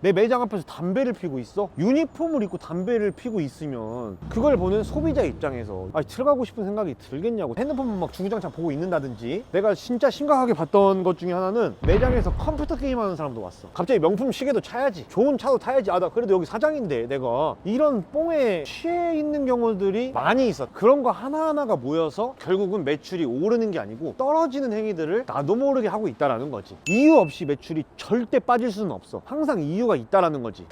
내 매장 앞에서 담배를 피고 있어? 유니폼을 입고 담배를 피고 있으면 그걸 보는 소비자 입장에서 들어가고 싶은 생각이 들겠냐고. 핸드폰만 막 주구장창 보고 있는다든지. 내가 진짜 심각하게 봤던 것 중에 하나는 매장에서 컴퓨터 게임하는 사람도 왔어. 갑자기 명품 시계도 차야지, 좋은 차도 타야지. 나 그래도 여기 사장인데 내가. 이런 뽕에 취해 있는 경우들이 많이 있어. 그런 거 하나하나가 모여서 결국은 매출이 오르는 게 아니고 떨어지는 행위들을 나도 모르게 하고 있다라는 거지. 이유 없이 매출이 절대 빠질 수는 없어. 항상 이유가 있다라는 거지.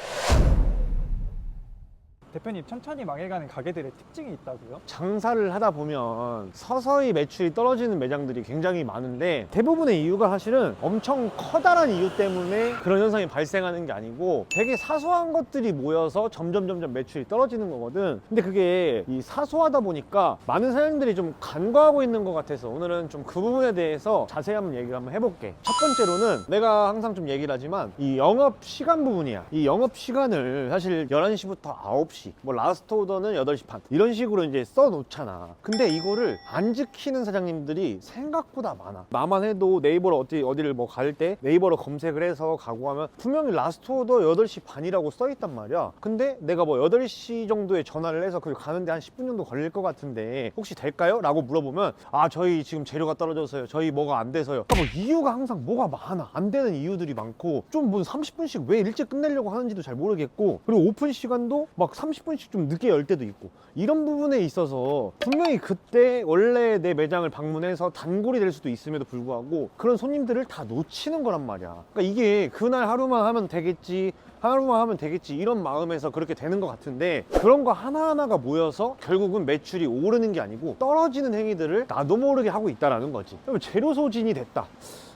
대표님, 천천히 망해가는 가게들의 특징이 있다고요? 장사를 하다 보면 서서히 매출이 떨어지는 매장들이 굉장히 많은데, 대부분의 이유가 사실은 엄청 커다란 이유 때문에 그런 현상이 발생하는 게 아니고 되게 사소한 것들이 모여서 점점 매출이 떨어지는 거거든. 근데 그게 이 사소하다 보니까 많은 사장님들이 좀 간과하고 있는 것 같아서 오늘은 좀 그 부분에 대해서 자세히 한번 얘기를 한번 해볼게. 첫 번째로는 내가 항상 좀 얘기를 하지만 이 영업 시간 부분이야. 이 영업 시간을 사실 11시부터 9시, 뭐 라스트 오더는 8시 반 이런 식으로 이제 써놓잖아. 근데 이거를 안 지키는 사장님들이 생각보다 많아. 나만 해도 네이버로 어디를 뭐 갈 때 네이버로 검색을 해서 가고 하면 분명히 라스트 오더 8시 반이라고 써있단 말이야. 근데 내가 뭐 8시 정도에 전화를 해서 그걸 가는데 한 10분 정도 걸릴 것 같은데 혹시 될까요? 라고 물어보면 저희 지금 재료가 떨어져서요, 저희 뭐가 안 돼서요. 뭐 이유가 항상 뭐가 많아. 안 되는 이유들이 많고, 좀 뭐 30분씩 왜 일찍 끝내려고 하는지도 잘 모르겠고, 그리고 오픈 시간도 막 30분씩 좀 늦게 열 때도 있고. 이런 부분에 있어서 분명히 그때 원래 내 매장을 방문해서 단골이 될 수도 있음에도 불구하고 그런 손님들을 다 놓치는 거란 말이야. 그러니까 이게 그날 하루만 하면 되겠지, 하루만 하면 되겠지, 이런 마음에서 그렇게 되는 것 같은데, 그런 거 하나하나가 모여서 결국은 매출이 오르는 게 아니고 떨어지는 행위들을 나도 모르게 하고 있다라는 거지. 그러면 재료 소진이 됐다.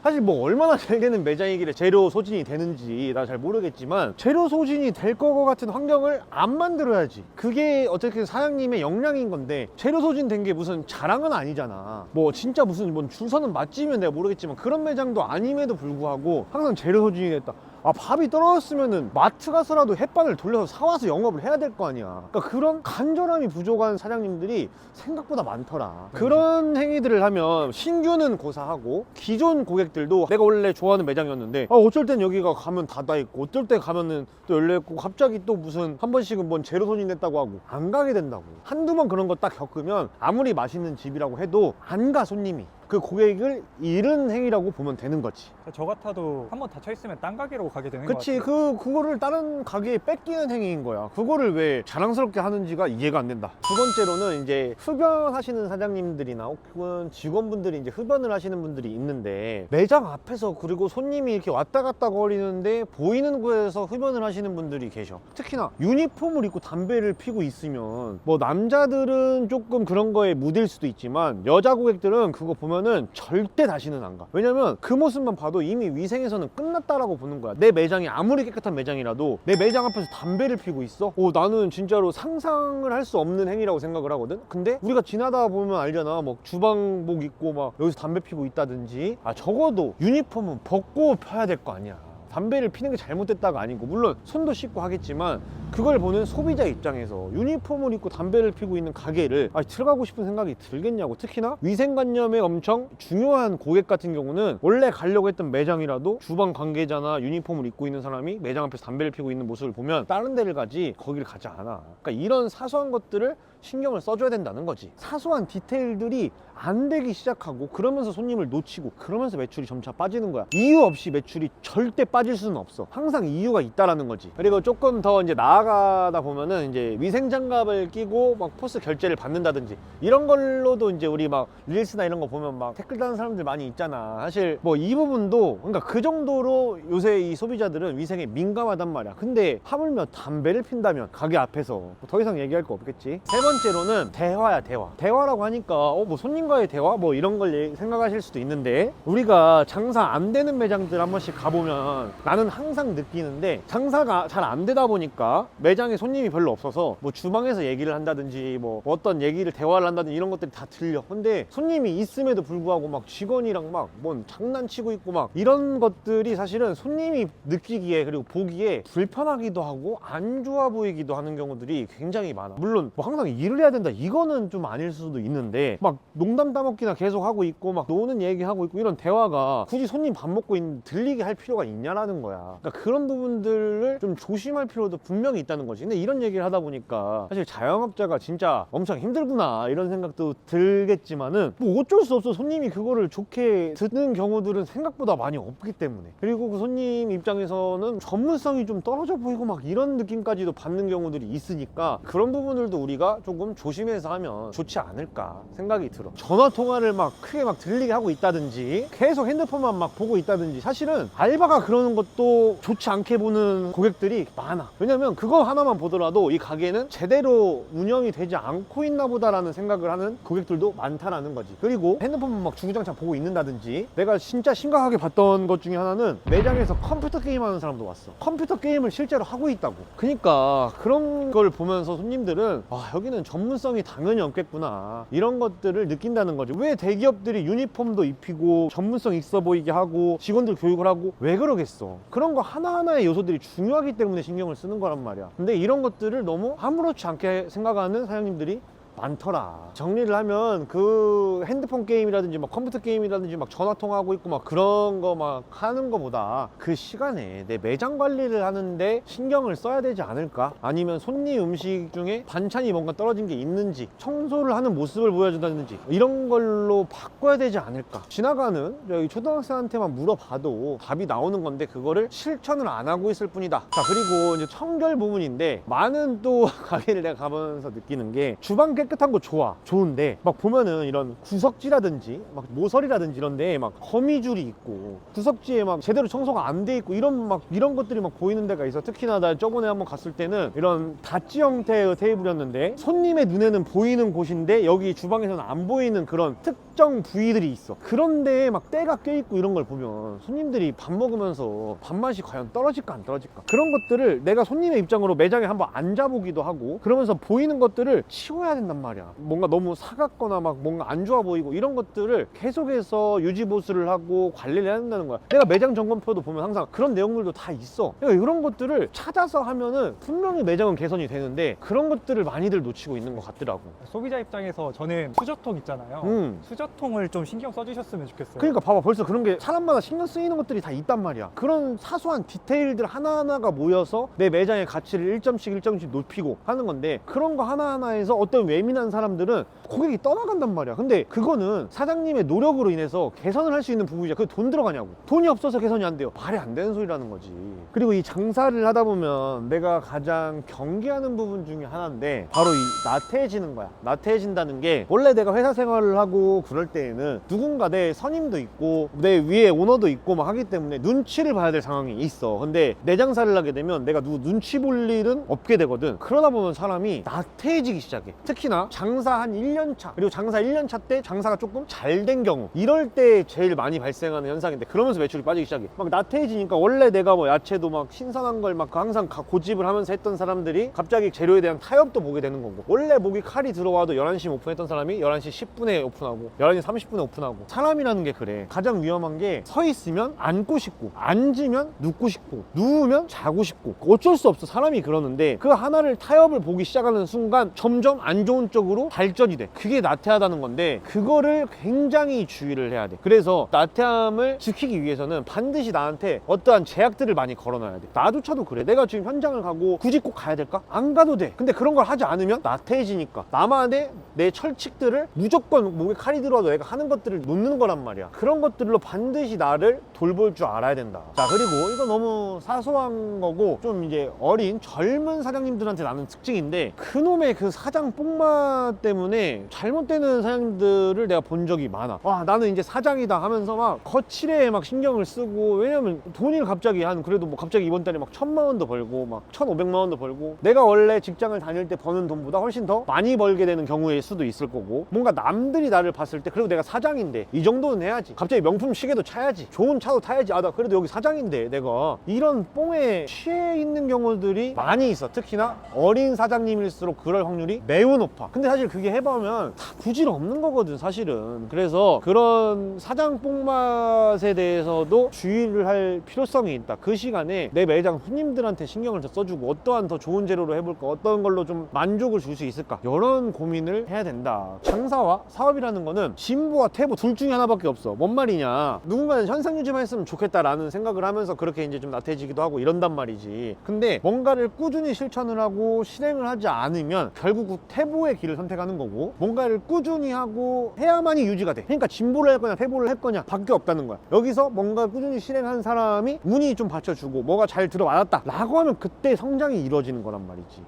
사실 뭐 얼마나 잘 되는 매장이길래 재료 소진이 되는지 나 잘 모르겠지만, 재료 소진이 될 것 같은 환경을 안 만들어야지. 그게 어쨌든 사장님의 역량인 건데, 재료 소진된 게 무슨 자랑은 아니잖아. 뭐 진짜 무슨 줄 서는 맛집이면 내가 모르겠지만 그런 매장도 아님에도 불구하고 항상 재료 소진이 됐다. 밥이 떨어졌으면은 마트 가서라도 햇반을 돌려서 사와서 영업을 해야 될 거 아니야. 그러니까 그런 간절함이 부족한 사장님들이 생각보다 많더라. 그런 행위들을 하면 신규는 고사하고 기존 고객들도 내가 원래 좋아하는 매장이었는데 어쩔 땐 여기가 가면 닫아 있고, 어쩔 때 가면은 또 열려 있고, 갑자기 또 무슨 한 번씩은 뭔 재료 손님됐다고 하고 안 가게 된다고. 한두 번 그런 거 딱 겪으면 아무리 맛있는 집이라고 해도 안 가, 손님이. 그 고객을 잃은 행위라고 보면 되는 거지. 저 같아도 한번 닫혀있으면 딴 가게로 가게 되는 것 그치. 같아요. 그거를 다른 가게에 뺏기는 행위인 거야. 그거를 왜 자랑스럽게 하는지가 이해가 안 된다. 두 번째로는 이제 흡연하시는 사장님들이나 혹은 직원분들이 이제 흡연을 하시는 분들이 있는데, 매장 앞에서 그리고 손님이 이렇게 왔다 갔다 거리는데 보이는 곳에서 흡연을 하시는 분들이 계셔. 특히나 유니폼을 입고 담배를 피고 있으면, 뭐 남자들은 조금 그런 거에 무딜 수도 있지만 여자 고객들은 그거 보면은 절대 다시는 안 가. 왜냐면 그 모습만 봐도 이미 위생에서는 끝났다라고 보는 거야. 내 매장이 아무리 깨끗한 매장이라도 내 매장 앞에서 담배를 피고 있어? 나는 진짜로 상상을 할 수 없는 행위라고 생각을 하거든. 근데 우리가 지나다 보면 알잖아. 뭐 주방복 입고 막 여기서 담배 피고 있다든지. 적어도 유니폼은 벗고 펴야 될 거 아니야. 담배를 피는 게 잘못됐다가 아니고, 물론 손도 씻고 하겠지만 그걸 보는 소비자 입장에서 유니폼을 입고 담배를 피고 있는 가게를 들어가고 싶은 생각이 들겠냐고. 특히나 위생관념에 엄청 중요한 고객 같은 경우는 원래 가려고 했던 매장이라도 주방 관계자나 유니폼을 입고 있는 사람이 매장 앞에서 담배를 피고 있는 모습을 보면 다른 데를 가지 거기를 가지 않아. 그러니까 이런 사소한 것들을 신경을 써줘야 된다는 거지. 사소한 디테일들이 안 되기 시작하고, 그러면서 손님을 놓치고, 그러면서 매출이 점차 빠지는 거야. 이유 없이 매출이 절대 빠질 수는 없어. 항상 이유가 있다라는 거지. 그리고 조금 더 이제 나아가다 보면은 이제 위생장갑을 끼고 막 포스 결제를 받는다든지 이런 걸로도 이제 우리 막 릴스나 이런 거 보면 막 댓글 다는 사람들 많이 있잖아. 사실 뭐 이 부분도, 그러니까 그 정도로 요새 이 소비자들은 위생에 민감하단 말이야. 근데 하물며 담배를 핀다면 가게 앞에서 뭐 더 이상 얘기할 거 없겠지. 세 번째로는 대화야, 대화. 대화라고 하니까 뭐 손님과의 대화 뭐 이런 걸 생각하실 수도 있는데, 우리가 장사 안 되는 매장들 한 번씩 가보면 나는 항상 느끼는데, 장사가 잘 안 되다 보니까 매장에 손님이 별로 없어서 뭐 주방에서 얘기를 한다든지 뭐 어떤 얘기를 대화를 한다든지 이런 것들이 다 들려. 근데 손님이 있음에도 불구하고 막 직원이랑 막 뭔 장난치고 있고 막 이런 것들이 사실은 손님이 느끼기에 그리고 보기에 불편하기도 하고 안 좋아 보이기도 하는 경우들이 굉장히 많아. 물론 뭐 항상 일을 해야 된다 이거는 좀 아닐 수도 있는데 막 농담 따먹기나 계속 하고 있고 막 노는 얘기하고 있고 이런 대화가 굳이 손님 밥 먹고 있는 들리게 할 필요가 있냐라는 거야. 그러니까 그런 부분들을 좀 조심할 필요도 분명히 있다는 거지. 근데 이런 얘기를 하다 보니까 사실 자영업자가 진짜 엄청 힘들구나 이런 생각도 들겠지만은 뭐 어쩔 수 없어. 손님이 그거를 좋게 듣는 경우들은 생각보다 많이 없기 때문에. 그리고 그 손님 입장에서는 전문성이 좀 떨어져 보이고 막 이런 느낌까지도 받는 경우들이 있으니까 그런 부분들도 우리가 조금 조심해서 하면 좋지 않을까 생각이 들어. 전화 통화를 막 크게 막 들리게 하고 있다든지 계속 핸드폰만 막 보고 있다든지 사실은 알바가 그러는 것도 좋지 않게 보는 고객들이 많아. 왜냐면 그거 하나만 보더라도 이 가게는 제대로 운영이 되지 않고 있나 보다라는 생각을 하는 고객들도 많다라는 거지. 그리고 핸드폰만 막 주구장창 보고 있는다든지 내가 진짜 심각하게 봤던 것 중에 하나는 매장에서 컴퓨터 게임 하는 사람도 왔어. 컴퓨터 게임을 실제로 하고 있다고. 그러니까 그런 걸 보면서 손님들은 아 여기는 전문성이 당연히 없겠구나 이런 것들을 느낀다는 거지. 왜 대기업들이 유니폼도 입히고 전문성 있어 보이게 하고 직원들 교육을 하고 왜 그러겠어. 그런 거 하나하나의 요소들이 중요하기 때문에 신경을 쓰는 거란 말이야. 근데 이런 것들을 너무 아무렇지 않게 생각하는 사장님들이 많더라. 정리를 하면 그 핸드폰 게임이라든지 막 컴퓨터 게임이라든지 막 전화 통화하고 있고 막 그런 거 막 하는 거보다 그 시간에 내 매장 관리를 하는데 신경을 써야 되지 않을까? 아니면 손님 음식 중에 반찬이 뭔가 떨어진 게 있는지 청소를 하는 모습을 보여준다든지 이런 걸로 바꿔야 되지 않을까? 지나가는 여기 초등학생한테만 물어봐도 답이 나오는 건데 그거를 실천을 안 하고 있을 뿐이다. 자, 그리고 이제 청결 부분인데 많은 또 가게를 내가 가면서 느끼는 게 주방 깨끗한 거 좋은데 막 보면은 이런 구석지라든지 막 모서리라든지 이런데 막 거미줄이 있고 구석지에 막 제대로 청소가 안 돼 있고 이런 것들이 막 보이는 데가 있어. 특히나 나 저번에 한번 갔을 때는 이런 다찌 형태의 테이블이었는데 손님의 눈에는 보이는 곳인데 여기 주방에서는 안 보이는 그런 특정 부위들이 있어. 그런데 막 때가 껴있고 이런 걸 보면 손님들이 밥 먹으면서 밥맛이 과연 떨어질까 안 떨어질까 그런 것들을 내가 손님의 입장으로 매장에 한번 앉아보기도 하고 그러면서 보이는 것들을 치워야 된단 말이야. 뭔가 너무 사갑거나 막 뭔가 안 좋아 보이고 이런 것들을 계속해서 유지보수를 하고 관리를 해야 된다는 거야. 내가 매장 점검표도 보면 항상 그런 내용들도 다 있어. 그러니까 이런 것들을 찾아서 하면은 분명히 매장은 개선이 되는데 그런 것들을 많이들 놓치고 있는 것 같더라고. 소비자 입장에서 저는 수저통 있잖아요. 수저통을 좀 신경 써주셨으면 좋겠어요. 그러니까 봐봐, 벌써 그런 게 사람마다 신경 쓰이는 것들이 다 있단 말이야. 그런 사소한 디테일들 하나하나가 모여서 내 매장의 가치를 1점씩 높이고 하는 건데 그런 거 하나하나에서 어떤 예민한 사람들은 고객이 떠나간단 말이야. 근데 그거는 사장님의 노력으로 인해서 개선을 할 수 있는 부분이야. 그게 돈 들어가냐고. 돈이 없어서 개선이 안 돼요. 말이 안 되는 소리라는 거지. 그리고 이 장사를 하다 보면 내가 가장 경계하는 부분 중에 하나인데 바로 이 나태해지는 거야. 나태해진다는 게 원래 내가 회사 생활을 하고 그럴 때에는 누군가 내 선임도 있고 내 위에 오너도 있고 막 하기 때문에 눈치를 봐야 될 상황이 있어. 근데 내 장사를 하게 되면 내가 누구 눈치 볼 일은 없게 되거든. 그러다 보면 사람이 나태해지기 시작해. 특히나 장사 한 1년 차 그리고 장사 1년 차 때 장사가 조금 잘 된 경우 이럴 때 제일 많이 발생하는 현상인데 그러면서 매출이 빠지기 시작해. 막 나태해지니까 원래 내가 뭐 야채도 막 신선한 걸 막 항상 고집을 하면서 했던 사람들이 갑자기 재료에 대한 타협도 보게 되는 거고 원래 목이 칼이 들어와도 11시 오픈했던 사람이 11시 10분에 오픈하고 11시 30분에 오픈하고 사람이라는 게 그래. 가장 위험한 게 서 있으면 앉고 싶고 앉으면 눕고 싶고 누우면 자고 싶고 어쩔 수 없어. 사람이 그러는데 그 하나를 타협을 보기 시작하는 순간 점점 안 좋은 쪽으로 발전이 돼. 그게 나태하다는 건데 그거를 굉장히 주의를 해야 돼. 그래서 나태함을 지키기 위해서는 반드시 나한테 어떠한 제약들을 많이 걸어놔야 돼. 나조차도 그래. 내가 지금 현장을 가고 굳이 꼭 가야 될까? 안 가도 돼. 근데 그런 걸 하지 않으면 나태해지니까 나만의 내 철칙들을 무조건 목에 칼이 들어와도 내가 하는 것들을 놓는 거란 말이야. 그런 것들로 반드시 나를 돌볼 줄 알아야 된다. 자, 그리고 이거 너무 사소한 거고 좀 이제 어린 젊은 사장님들한테 나는 특징인데 그놈의 그 사장 뽕마 뽕마 때문에 잘못되는 사장님들을 내가 본 적이 많아. 와, 나는 이제 사장이다 하면서 막 거칠에 막 신경을 쓰고, 왜냐면 돈이 갑자기 그래도 뭐 갑자기 이번 달에 막 1,000만 원도 벌고 막 1,500만 원도 벌고, 내가 원래 직장을 다닐 때 버는 돈보다 훨씬 더 많이 벌게 되는 경우일 수도 있을 거고, 뭔가 남들이 나를 봤을 때 그래도 내가 사장인데 이 정도는 해야지, 갑자기 명품 시계도 차야지, 좋은 차도 타야지, 아 나 그래도 여기 사장인데, 내가 이런 뽕에 취해 있는 경우들이 많이 있어. 특히나 어린 사장님일수록 그럴 확률이 매우 높아. 근데 사실 그게 해보면 다 부질없는 거거든 사실은. 그래서 그런 사장 뽕맛에 대해서도 주의를 할 필요성이 있다. 그 시간에 내 매장 손님들한테 신경을 더 써주고, 어떠한 더 좋은 재료로 해볼까, 어떤 걸로 좀 만족을 줄 수 있을까, 이런 고민을 해야 된다. 장사와 사업이라는 거는 진보와 퇴보 둘 중에 하나밖에 없어. 뭔 말이냐, 누군가는 현상 유지만 했으면 좋겠다라는 생각을 하면서 그렇게 이제 좀 나태해지기도 하고 이런단 말이지. 근데 뭔가를 꾸준히 실천을 하고 실행을 하지 않으면 결국 퇴보의 길을 선택하는 거고, 뭔가를 꾸준히 하고 해야만이 유지가 돼. 그러니까 진보를 할 거냐 퇴보를 할 거냐 밖에 없다는 거야. 여기서 뭔가 꾸준히 실행한 사람이 운이 좀 받쳐주고 뭐가 잘 들어맞았다 라고 하면 그때 성장이 이루어지는 거란 말이지.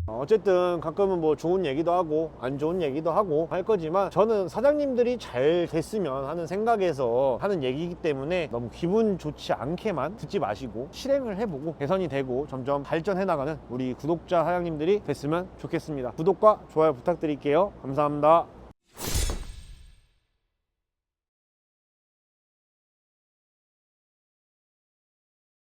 어쨌든 가끔은 뭐 좋은 얘기도 하고 안 좋은 얘기도 하고 할 거지만, 저는 사장님들이 잘 됐으면 하는 생각에서 하는 얘기이기 때문에 너무 기분 좋지 않게만 듣지 마시고 실행을 해보고 개선이 되고 점점 발전해 나가는 우리 구독자 사장님들이 됐으면 좋겠습니다. 구독과 좋아요 부탁드릴게요. 감사합니다.